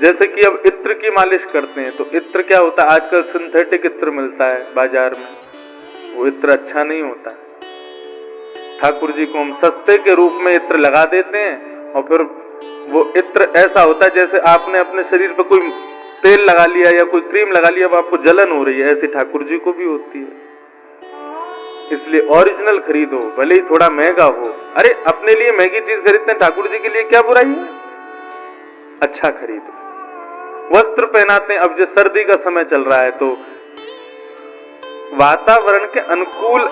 जैसे कि अब इत्र की मालिश करते हैं, तो इत्र क्या होता है, आजकल सिंथेटिक इत्र मिलता है बाजार में, वो इत्र अच्छा नहीं होता। ठाकुर जी को हम सस्ते के रूप में इत्र लगा देते हैं और फिर वो इत्र ऐसा होता है जैसे आपने अपने शरीर पर कोई तेल लगा लिया या कोई क्रीम लगा लिया, अब आपको जलन हो रही है, ऐसी ठाकुर जी को भी होती है। इसलिए ओरिजिनल खरीदो, भले ही थोड़ा महंगा हो। अरे अपने लिए महंगी चीज खरीदते हैं, ठाकुर जी के लिए क्या बुराई है, अच्छा खरीदो। वस्त्र पहनाते हैं, अब जो सर्दी का समय चल रहा है तो वातावरण के अनुकूल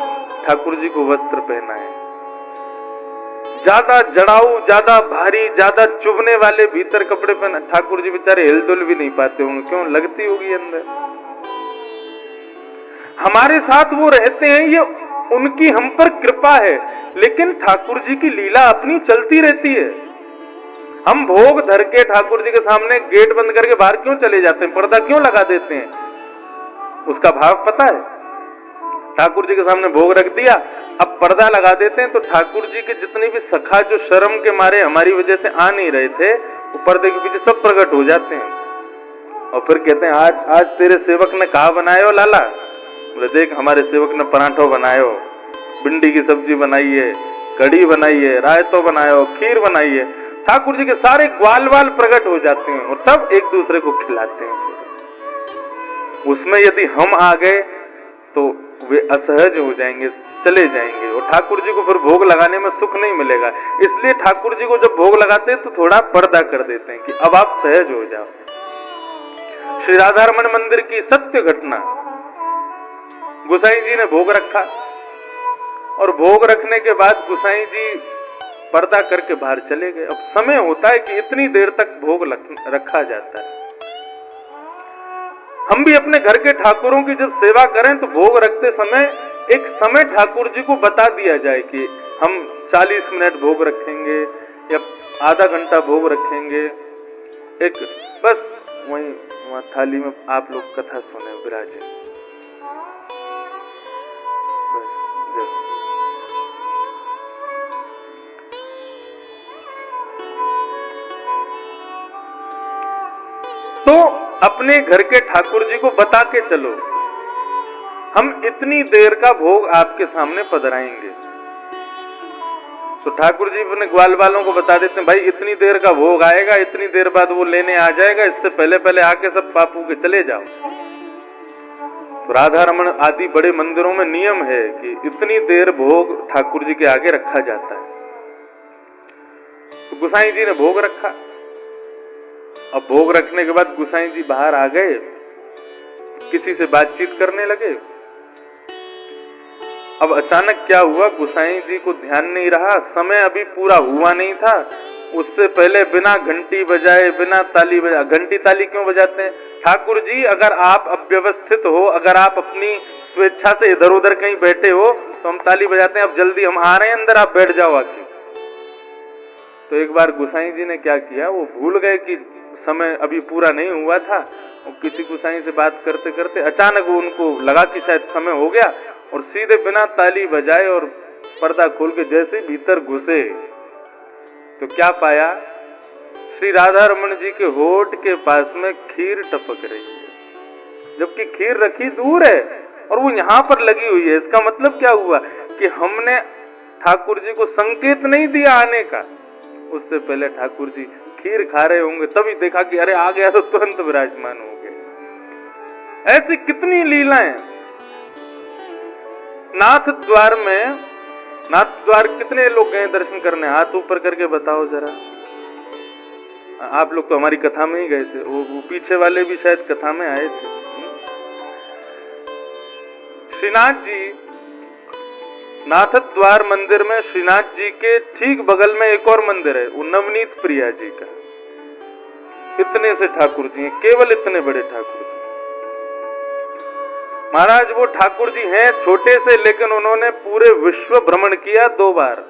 ठाकुर जी को वस्त्र पहनाए। ज्यादा जड़ाऊ, ज्यादा भारी, ज्यादा चुभने वाले भीतर कपड़े पहना, ठाकुर जी बेचारे हिलडुल भी नहीं पाते होंगे, क्यों, लगती होगी अंदर। हमारे साथ वो रहते हैं, ये उनकी हम पर कृपा है, लेकिन ठाकुर जी की लीला अपनी चलती रहती है। हम भोग धर के ठाकुर जी के सामने गेट बंद करके बाहर क्यों चले जाते हैं, पर्दा क्यों लगा देते हैं, उसका भाव पता है। ठाकुर जी के सामने भोग रख दिया, अब पर्दा लगा देते हैं, तो ठाकुर जी के जितने भी सखा जो शर्म के मारे हमारी वजह से आ नहीं रहे थे, वो पर्दे के पीछे सब प्रकट हो जाते हैं और फिर कहते हैं आज तेरे सेवक ने कहा बनाए हो लाला, बोले देख हमारे सेवक ने पराठो बनाए हो, भिंडी की सब्जी बनाई है, कढ़ी बनाई है, रायतो बनाए हो, खीर बनाई है। ठाकुर जी के सारे ग्वाल वाल प्रकट हो जाते हैं और सब एक दूसरे को खिलाते हैं। उसमें यदि हम आ गए तो वे असहज हो जाएंगे, चले जाएंगे और ठाकुर जी को फिर भोग लगाने में सुख नहीं मिलेगा। इसलिए ठाकुर जी को जब भोग लगाते हैं तो थोड़ा पर्दा कर देते हैं कि अब आप सहज हो जाओ। श्री राधारमण मंदिर की सत्य घटना, गोसाई जी ने भोग रखा और भोग रखने के बाद गोसाई जी पर्दा करके बाहर चले गए। अब समय होता है कि इतनी देर तक भोग रखा जाता है। हम भी अपने घर के ठाकुरों की जब सेवा करें तो भोग रखते समय एक समय ठाकुर जी को बता दिया जाए कि हम 40 मिनट भोग रखेंगे या आधा घंटा भोग रखेंगे। एक बस वहां थाली में आप लोग कथा सुने, विराजे। तो अपने घर के ठाकुर जी को बता के चलो, हम इतनी देर का भोग आपके सामने पधराएंगे। तो ठाकुर जी अपने ग्वाल वालों को बता देते हैं, भाई इतनी देर का भोग आएगा, इतनी देर बाद वो लेने आ जाएगा, इससे पहले पहले आके सब पापू के चले जाओ। तो राधा रमन आदि बड़े मंदिरों में नियम है कि इतनी देर भोग ठाकुर जी के आगे रखा जाता है। तो गोसाई जी ने भोग रखा। अब भोग रखने के बाद गोसाई जी बाहर आ गए, किसी से बातचीत करने लगे। अब अचानक क्या हुआ, गोसाई जी को ध्यान नहीं रहा, समय अभी पूरा हुआ नहीं था। उससे पहले बिना घंटी बजाए, बिना ताली बजाए, घंटी ताली क्यों बजाते हैं? ठाकुर जी अगर आप अव्यवस्थित हो, अगर आप अपनी स्वेच्छा से इधर उधर कहीं बैठे हो तो हम ताली बजाते हैं, अब जल्दी हम आ रहे हैं अंदर, आप बैठ जाओ आके। तो एक बार गोसाई जी ने क्या किया, वो भूल गए कि समय अभी पूरा नहीं हुआ था और किसी गोसाई से बात करते करते अचानक वो उनको लगा कि शायद समय हो गया और सीधे बिना ताली बजाए और पर्दा खोल के जैसे भीतर घुसे तो क्या पाया, श्री राधा रमन जी के होठ के पास में खीर टपक रही है, जबकि खीर रखी दूर है और वो यहाँ पर लगी हुई है। इसका मतलब क्या हुआ कि हमने ठाकुर जी को संकेत नहीं दिया आने का, उससे पहले ठाकुर जी खीर खा रहे होंगे, तभी देखा कि अरे आ गया, तो तुरंत विराजमान हो गए। ऐसी कितनी लीलाएं। नाथ द्वार में, नाथ द्वार कितने लोग गए दर्शन करने, हाथ ऊपर करके बताओ जरा। आप लोग तो हमारी कथा में ही गए थे, वो पीछे वाले भी शायद कथा में आए थे। श्रीनाथ जी, नाथ द्वार मंदिर में श्रीनाथ जी के ठीक बगल में एक और मंदिर है, वो नवनीत प्रिया जी का। इतने से ठाकुर जी हैं, केवल इतने बड़े ठाकुर जी। महाराज वो ठाकुर जी हैं छोटे से, लेकिन उन्होंने पूरे विश्व भ्रमण किया 2 बार।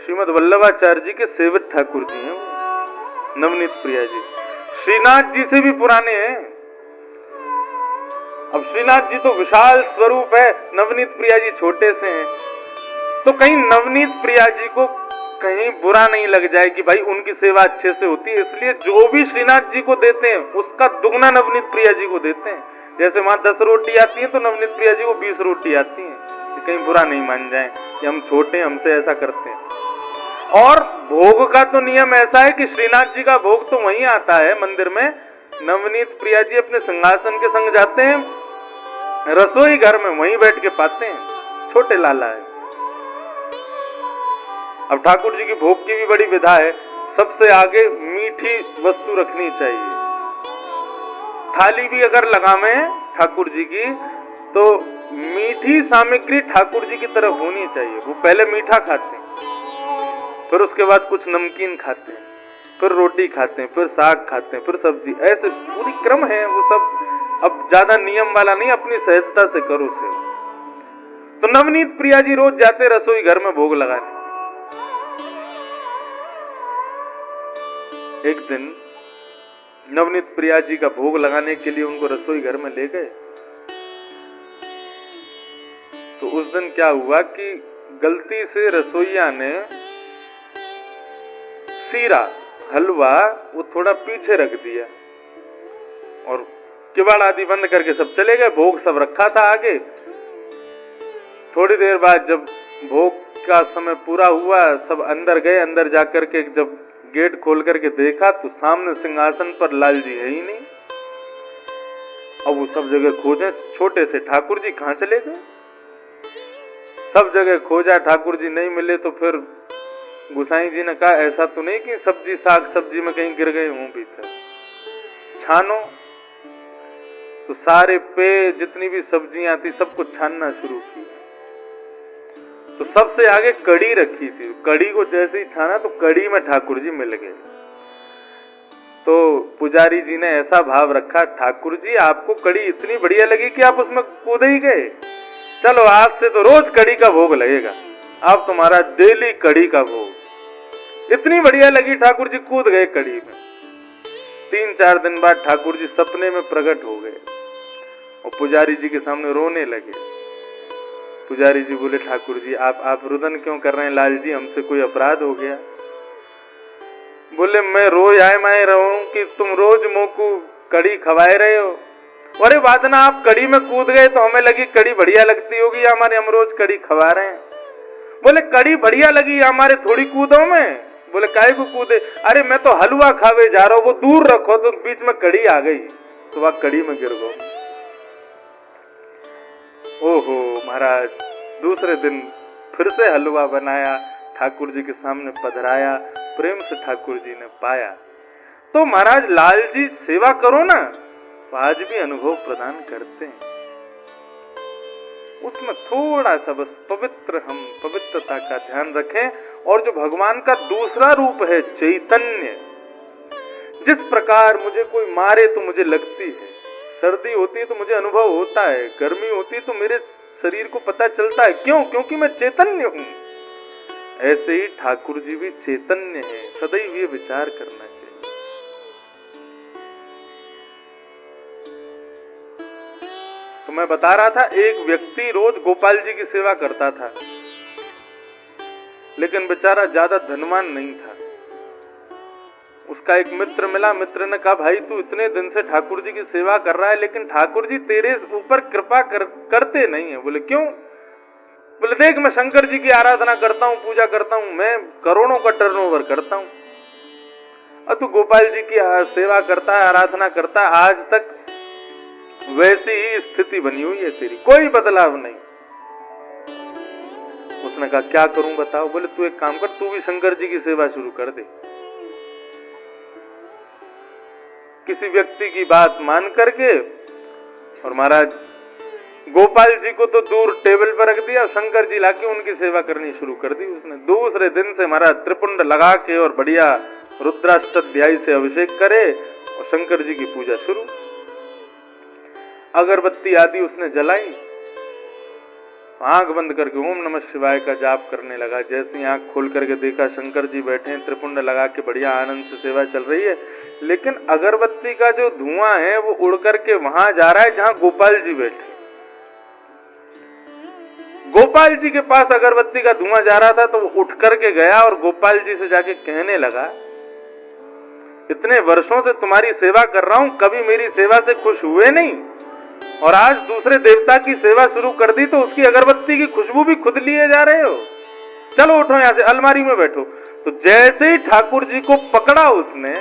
श्रीमद वल्लभाचार्य जी के सेवक ठाकुर जी हैं वो, नवनीत प्रिया जी। श्रीनाथ जी से भी पुराने हैं। अब श्रीनाथ जी तो विशाल स्वरूप है, नवनीत प्रिया जी छोटे से हैं। तो कहीं नवनीत प्रिया जी को कहीं बुरा नहीं लग जाए कि भाई उनकी सेवा अच्छे से होती है, इसलिए जो भी श्रीनाथ जी को देते हैं उसका दुगना नवनीत प्रिया जी को देते हैं। जैसे वहां 10 रोटी आती है तो नवनीत प्रिया जी को 20 रोटी आती है, कि कहीं बुरा नहीं मान जाए कि हम छोटे हमसे ऐसा करते हैं। और भोग का तो नियम ऐसा है कि श्रीनाथ जी का भोग तो वहीं आता है मंदिर में, नवनीत प्रिया जी अपने सिंहासन के संग जाते हैं, रसोई घर में वहीं बैठ के पाते हैं, छोटे लाला है। अब ठाकुर जी की भोग की भी बड़ी विधा है, सबसे आगे मीठी वस्तु रखनी चाहिए। थाली भी अगर लगावे ठाकुर जी की तो मीठी सामग्री ठाकुर जी की तरफ होनी चाहिए। वो पहले मीठा खाते हैं, फिर उसके बाद कुछ नमकीन खाते हैं, फिर रोटी खाते हैं, फिर साग खाते हैं, फिर सब्जी, ऐसे पूरी क्रम है वो सब। अब ज्यादा नियम वाला नहीं, अपनी सहजता से करो से। तो नवनीत प्रिया जी रोज जाते रसोई घर में भोग लगाने। एक दिन नवनीत प्रिया जी का भोग लगाने के लिए उनको रसोई घर में ले गए। तो उस दिन क्या हुआ कि गलती से रसोईया ने सीरा हलवा वो थोड़ा पीछे रख दिया और किवाड़ आदि बंद करके सब चले गए। भोग सब रखा था आगे। थोड़ी देर बाद जब भोग का समय पूरा हुआ, सब अंदर गए। अंदर जाकर के जब गेट खोल करके देखा तो सामने सिंहासन पर लाल जी है ही नहीं। अब वो सब जगह खोजे, छोटे से ठाकुर जी कहां चले गए। सब जगह खोजा, ठाकुर जी नहीं मिले। तो फिर गुसाई जी ने कहा ऐसा तो नहीं कि सब्जी साग सब्जी में कहीं गिर गए हों भीतर, छानो। तो सारे पे जितनी भी सब्जियां थी सबको छानना शुरू की। तो सबसे आगे कड़ी रखी थी। कड़ी को जैसे ही छाना तो कड़ी में ठाकुर जी मिल गए। तो पुजारी जी ने ऐसा भाव रखा, ठाकुर जी आपको कड़ी इतनी बढ़िया लगी कि आप उसमें कूद ही गए। चलो आज से तो रोज कड़ी का भोग लगेगा, अब तुम्हारा डेली कड़ी का भोग। इतनी बढ़िया लगी ठाकुर जी कूद गए कड़ी में। 3-4 दिन बाद ठाकुर जी सपने में प्रकट हो गए और पुजारी जी के सामने रोने लगे। पुजारी जी बोले ठाकुर जी आप रुदन क्यों कर रहे हैं लाल जी, हमसे कोई अपराध हो गया। बोले मैं रोज आए माए रहूं कि तुम रोज मोकू कड़ी खवाए रहे हो। अरे वादना आप कड़ी में कूद गए तो हमें लगी कड़ी बढ़िया लगती होगी हमारे, हम रोज कड़ी खवा रहे हैं। बोले कड़ी बढ़िया लगी हमारे, थोड़ी कूदो में। बोले काहे को कूदे, अरे मैं तो हलवा खावे जा रहा हूं, वो दूर रखो। तो बीच में कड़ी आ गई तो वह कड़ी में गिर गो। ओहो महाराज, दूसरे दिन फिर से हलवा बनाया, ठाकुर जी के सामने पधराया, प्रेम से ठाकुर जी ने पाया। तो महाराज लाल जी सेवा करो ना, तो आज भी अनुभव प्रदान करते हैं। उसमें थोड़ा सा बस हम पवित्रता का ध्यान रखें। और जो भगवान का दूसरा रूप है चैतन्य, जिस प्रकार मुझे कोई मारे तो मुझे लगती है, सर्दी होती है तो मुझे अनुभव होता है, गर्मी होती है तो मेरे शरीर को पता चलता है, क्यों? क्योंकि मैं चैतन्य हूं। ऐसे ही ठाकुर जी भी चैतन्य है, सदैव ये विचार करना चाहिए। तो मैं बता रहा था, एक व्यक्ति रोज गोपाल जी की सेवा करता था, लेकिन बेचारा ज्यादा धनवान नहीं था। उसका एक मित्र मिला, मित्र ने कहा भाई तू इतने दिन से ठाकुर जी की सेवा कर रहा है, लेकिन ठाकुर जी तेरे ऊपर कृपा करते नहीं है। बोले क्यों? बोले देख मैं शंकर जी की आराधना करता हूँ, पूजा करता हूँ, मैं करोड़ों का टर्नओवर करता हूँ, और तू गोपाल जी की सेवा करता है, आराधना करता है, आज तक वैसी ही स्थिति बनी हुई है तेरी, कोई बदलाव नहीं। उसने कहा क्या करूं बताओ। बोले तू एक काम कर, तू भी शंकर जी की सेवा शुरू कर दे। किसी व्यक्ति की बात मान करके, और महाराज गोपाल जी को तो दूर टेबल पर रख दिया, शंकर जी लाके उनकी सेवा करनी शुरू कर दी उसने। दूसरे दिन से महाराज त्रिपुंड लगा के और बढ़िया रुद्राष्टध्यायी से अभिषेक करे और शंकर जी की पूजा शुरू। अगरबत्ती आदि उसने जलाई, आंख बंद करके ओम नमः शिवाय का जाप करने लगा। जैसे ही आंख खोल करके देखा शंकर जी बैठे हैं, त्रिपुंड लगा के बढ़िया आनंद से सेवा चल रही है, लेकिन अगरबत्ती का जो धुआं है वो उड़ करके वहां जा रहा है जहां गोपाल जी बैठे। गोपाल जी के पास अगरबत्ती का धुआं जा रहा था तो वो उठ करके गया और गोपाल जी से जाके कहने लगा, इतने वर्षों से तुम्हारी सेवा कर रहा हूं, कभी मेरी सेवा से खुश हुए नहीं, और आज दूसरे देवता की सेवा शुरू कर दी तो उसकी अगरबत्ती की खुशबू भी खुद लिए जा रहे हो। चलो उठो यहां से, अलमारी में बैठो। तो जैसे ही ठाकुर जी को पकड़ा उसने,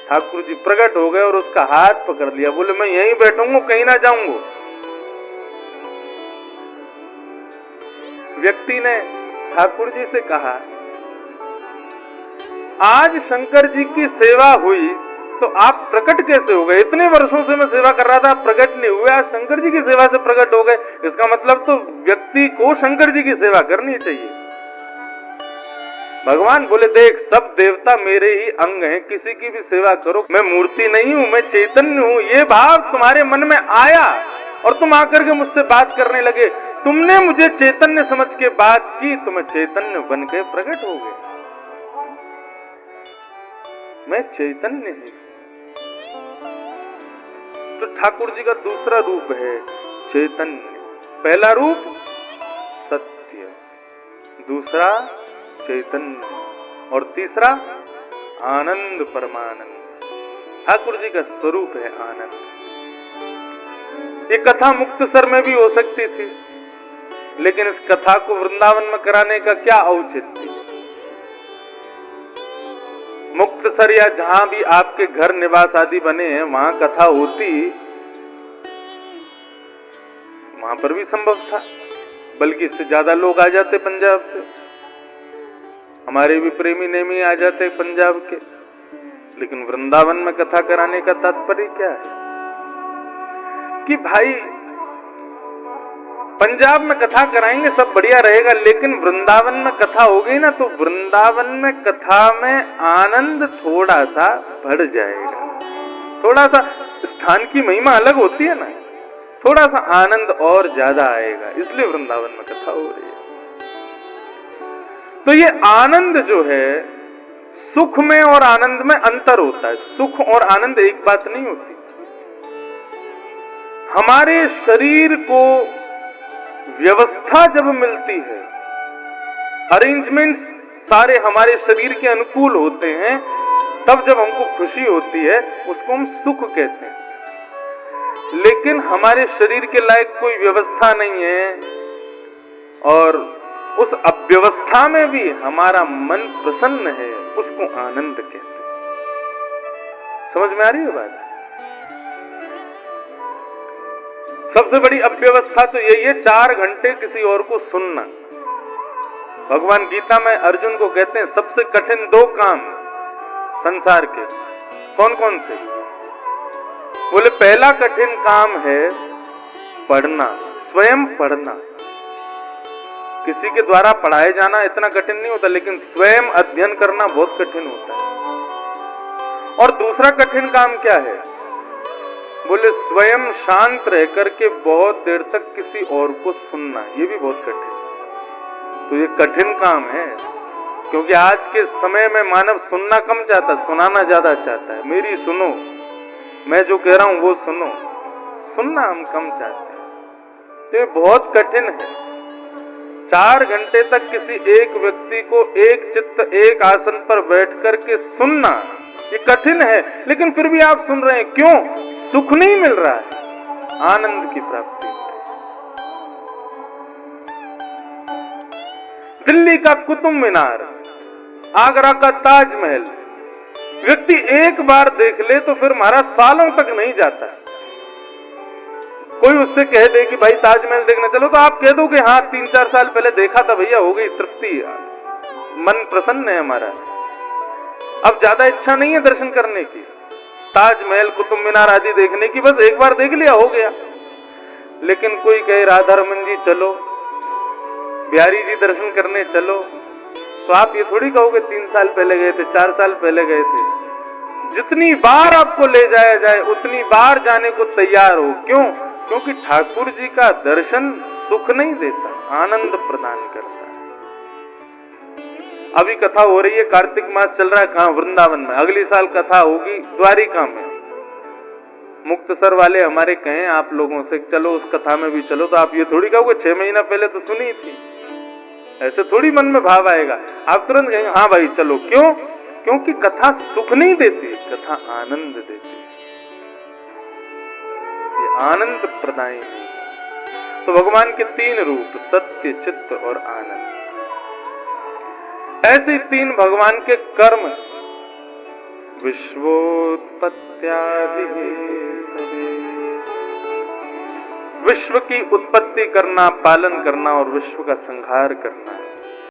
ठाकुर जी प्रकट हो गए और उसका हाथ पकड़ लिया। बोले मैं यहीं बैठूंगा, कहीं ना जाऊंगा। व्यक्ति ने ठाकुर जी से कहा, आज शंकर जी की सेवा हुई तो आप प्रकट कैसे हो गए? इतने वर्षों से मैं सेवा कर रहा था, प्रकट नहीं हुए, आज शंकर जी की सेवा से प्रकट हो गए। इसका मतलब तो व्यक्ति को शंकर जी की सेवा करनी चाहिए। भगवान बोले, देख सब देवता मेरे ही अंग हैं, किसी की भी सेवा करो, मैं मूर्ति नहीं हूं, मैं चैतन्य हूं। ये भाव तुम्हारे मन में आया और तुम आकर के मुझसे बात करने लगे। तुमने मुझे चैतन्य समझ के बात की तो मैं चैतन्य बन के प्रकट हो गया। मैं चैतन्य ही। तो ठाकुर जी का दूसरा रूप है चैतन्य। पहला रूप सत्य, दूसरा चैतन्य, और तीसरा आनंद परमानंद। ठाकुर जी का स्वरूप है आनंद। ये कथा मुक्तसर में भी हो सकती थी, लेकिन इस कथा को वृंदावन में कराने का क्या औचित्य? मुक्तसर या जहां भी आपके घर निवास आदि बने हैं वहां कथा होती, वहां पर भी संभव था, बल्कि इससे ज्यादा लोग आ जाते पंजाब से। हमारे भी प्रेमी नेमी आ जाते पंजाब के। लेकिन वृंदावन में कथा कराने का तात्पर्य क्या है? कि भाई पंजाब में कथा कराएंगे सब बढ़िया रहेगा, लेकिन वृंदावन में कथा हो गई ना तो वृंदावन में कथा में आनंद थोड़ा सा बढ़ जाएगा। थोड़ा सा स्थान की महिमा अलग होती है ना, थोड़ा सा आनंद और ज्यादा आएगा, इसलिए वृंदावन में कथा हो रही है। तो ये आनंद जो है, सुख में और आनंद में अंतर होता है। सुख और आनंद एक बात नहीं होती। हमारे शरीर को व्यवस्था जब मिलती है, अरेंजमेंट्स सारे हमारे शरीर के अनुकूल होते हैं, तब जब हमको खुशी होती है उसको हम सुख कहते हैं। लेकिन हमारे शरीर के लायक कोई व्यवस्था नहीं है और उस अव्यवस्था में भी हमारा मन प्रसन्न है, उसको आनंद कहते हैं। समझ में आ रही है बात? सबसे बड़ी अव्यवस्था तो यही है, 4 घंटे किसी और को सुनना। भगवान गीता में अर्जुन को कहते हैं सबसे कठिन 2 काम संसार के। कौन कौन से? बोले पहला कठिन काम है पढ़ना, स्वयं पढ़ना। किसी के द्वारा पढ़ाए जाना इतना कठिन नहीं होता, लेकिन स्वयं अध्ययन करना बहुत कठिन होता है। और दूसरा कठिन काम क्या है? बोले स्वयं शांत रह करके बहुत देर तक किसी और को सुनना, ये भी बहुत कठिन। तो ये कठिन काम है, क्योंकि आज के समय में मानव सुनना कम चाहता है, सुनाना ज्यादा चाहता है। मेरी सुनो, मैं जो कह रहा हूं वो सुनो। सुनना हम कम चाहते हैं। तो ये बहुत कठिन है। 4 घंटे तक किसी एक व्यक्ति को एक चित्त एक आसन पर बैठ करके सुनना, ये कठिन है। लेकिन फिर भी आप सुन रहे हैं, क्यों? सुख नहीं मिल रहा है, आनंद की प्राप्ति। दिल्ली का कुतुब मीनार, आगरा का ताजमहल, व्यक्ति एक बार देख ले तो फिर महाराज सालों तक नहीं जाता। कोई उससे कह दे कि भाई ताजमहल देखने चलो, तो आप कह दो कि हाँ 3-4 साल पहले देखा था भैया, हो गई तृप्ति, मन प्रसन्न है हमारा, अब ज्यादा इच्छा नहीं है दर्शन करने की। ताजमहल, कुतुब मीनार आदि देखने की, बस एक बार देख लिया हो गया। लेकिन कोई कहे राधा रमन जी चलो, बिहारी जी दर्शन करने चलो, तो आप ये थोड़ी कहोगे 3 साल पहले गए थे, 4 साल पहले गए थे। जितनी बार आपको ले जाया जाए उतनी बार जाने को तैयार हो। क्यों? क्योंकि ठाकुर जी का दर्शन सुख नहीं देता, आनंद प्रदान करता है। अभी कथा हो रही है, कार्तिक मास चल रहा है, कहां? वृंदावन में। अगली साल कथा होगी द्वारिका में। मुक्तसर वाले हमारे कहें आप लोगों से चलो उस कथा में भी चलो, तो आप ये थोड़ी कहोगे 6 महीना पहले तो सुनी थी। ऐसे थोड़ी मन में भाव आएगा, आप तुरंत कहेंगे हाँ भाई चलो। क्यों? क्योंकि कथा सुख नहीं देती, कथा आनंद देती, ये आनंद प्रदायी है। तो भगवान के 3 रूप, सत्य, चित्त और आनंद। ऐसे 3 भगवान के कर्म, विश्वोत्पत्त्यादि हेतवे, विश्व की उत्पत्ति करना, पालन करना और विश्व का संहार करना।